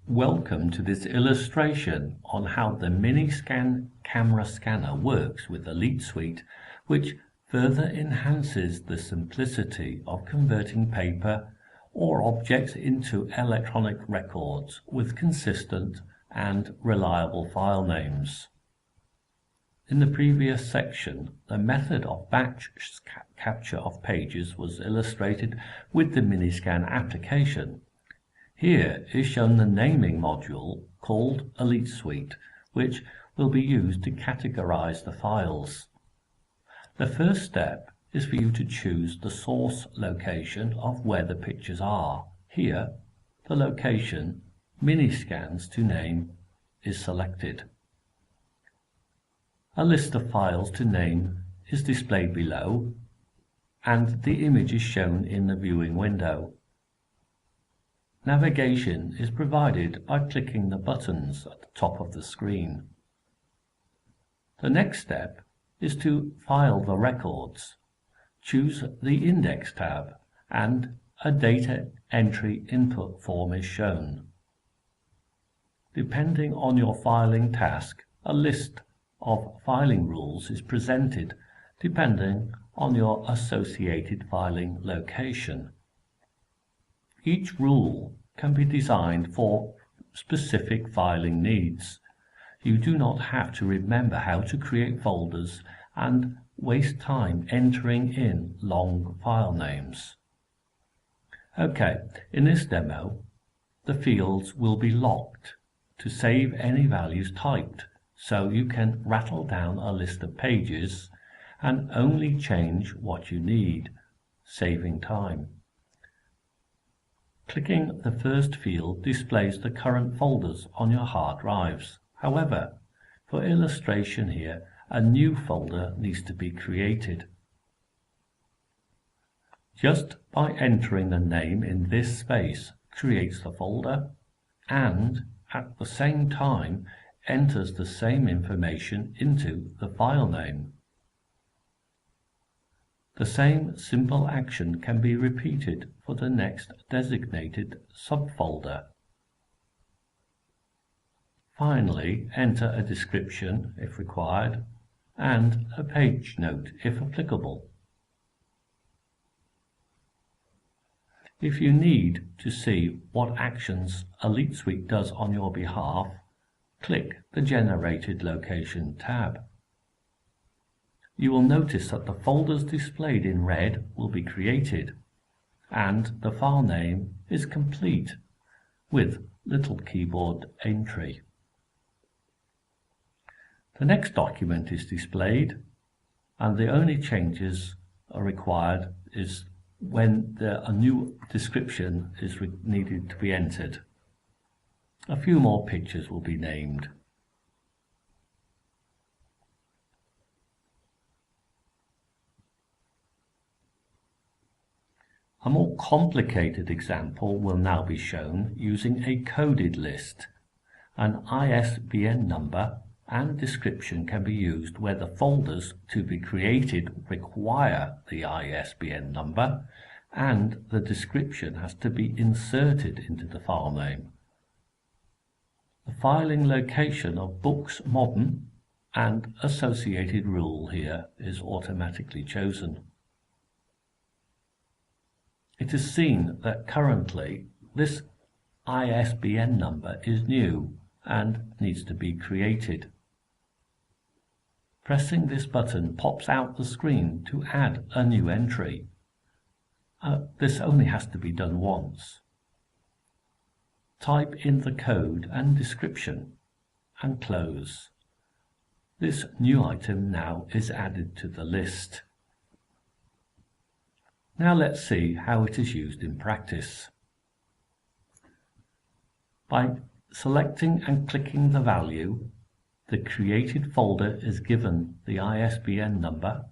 Welcome to this illustration on how the Miniscan camera scanner works with EliteSuite, which further enhances the simplicity of converting paper or objects into electronic records with consistent and reliable file names. In the previous section, the method of batch capture of pages was illustrated with the Miniscan application. Here is shown the naming module called EliteSuite, which will be used to categorize the files. The first step is for you to choose the source location of where the pictures are. Here, the location Miniscans to name is selected. A list of files to name is displayed below, and the image is shown in the viewing window. Navigation is provided by clicking the buttons at the top of the screen. The next step is to file the records. Choose the Index tab and a data entry input form is shown. Depending on your filing task, a list of filing rules is presented depending on your associated filing location. Each rule can be designed for specific filing needs. You do not have to remember how to create folders and waste time entering in long file names. Okay, in this demo, the fields will be locked to save any values typed, so you can rattle down a list of pages and only change what you need, saving time. Clicking the first field displays the current folders on your hard drives. However, for illustration here, a new folder needs to be created. Just by entering the name in this space creates the folder and at the same time enters the same information into the file name. The same simple action can be repeated for the next designated subfolder. Finally, enter a description if required and a page note if applicable. If you need to see what actions EliteSuite does on your behalf, click the Generated Location tab. You will notice that the folders displayed in red will be created, and the file name is complete with little keyboard entry. The next document is displayed, and the only changes are required is when a new description is needed to be entered. A few more pictures will be named. A more complicated example will now be shown using a coded list. An ISBN number and description can be used where the folders to be created require the ISBN number and the description has to be inserted into the file name. The filing location of Books Modern and associated rule here is automatically chosen. It is seen that currently this ISBN number is new and needs to be created. Pressing this button pops out the screen to add a new entry. This only has to be done once. Type in the code and description and close. This new item now is added to the list. Now let's see how it is used in practice. By selecting and clicking the value, the created folder is given the ISBN number,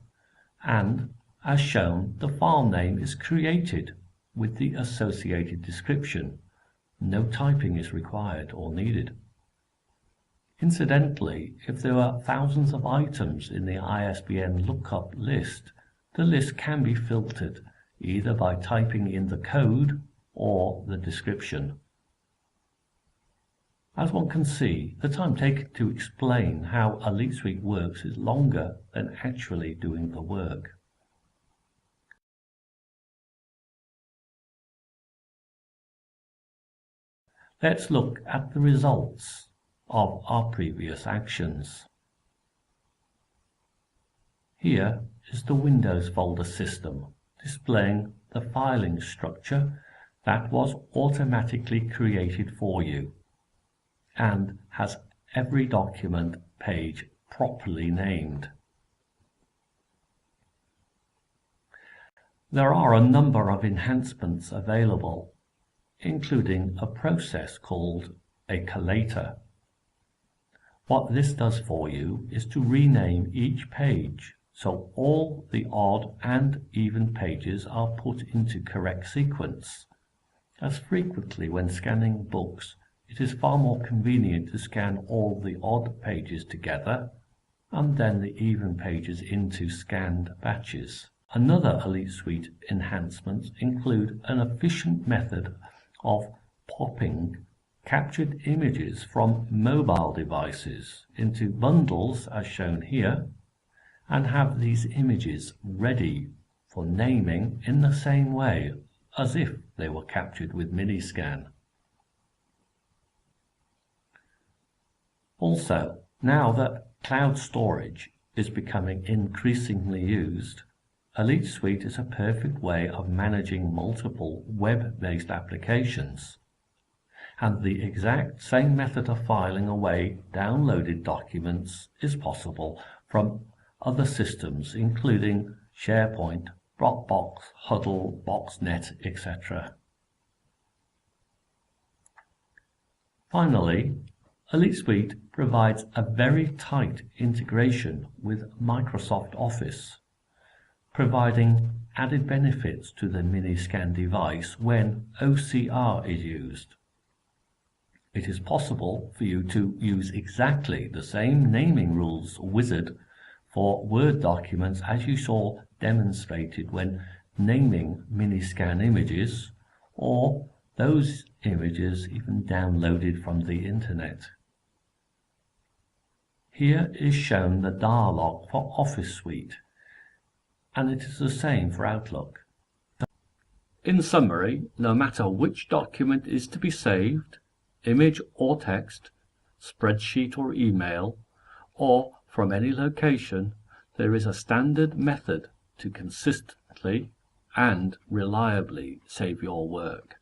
and as shown, the file name is created with the associated description. No typing is required or needed. Incidentally, if there are thousands of items in the ISBN lookup list, the list can be filtered either by typing in the code or the description. As one can see, the time taken to explain how EliteSuite works is longer than actually doing the work. Let's look at the results of our previous actions. Here is the Windows folder system, displaying the filing structure that was automatically created for you and has every document page properly named. There are a number of enhancements available, including a process called a collator. What this does for you is to rename each page so all the odd and even pages are put into correct sequence. As frequently when scanning books, it is far more convenient to scan all the odd pages together and then the even pages into scanned batches. Another EliteSuite enhancements include an efficient method of popping captured images from mobile devices into bundles as shown here, and have these images ready for naming in the same way as if they were captured with Miniscan. Also, now that cloud storage is becoming increasingly used, EliteSuite is a perfect way of managing multiple web-based applications, and the exact same method of filing away downloaded documents is possible from other systems including SharePoint, Dropbox, Huddle, BoxNet, etc. Finally, EliteSuite provides a very tight integration with Microsoft Office, providing added benefits to the Miniscan device when OCR is used. It is possible for you to use exactly the same naming rules wizard for Word documents as you saw demonstrated when naming Miniscan images, or those images even downloaded from the internet. Here is shown the dialog for Office Suite, and it is the same for Outlook. In summary, no matter which document is to be saved, image or text, spreadsheet or email, or from any location, there is a standard method to consistently and reliably save your work.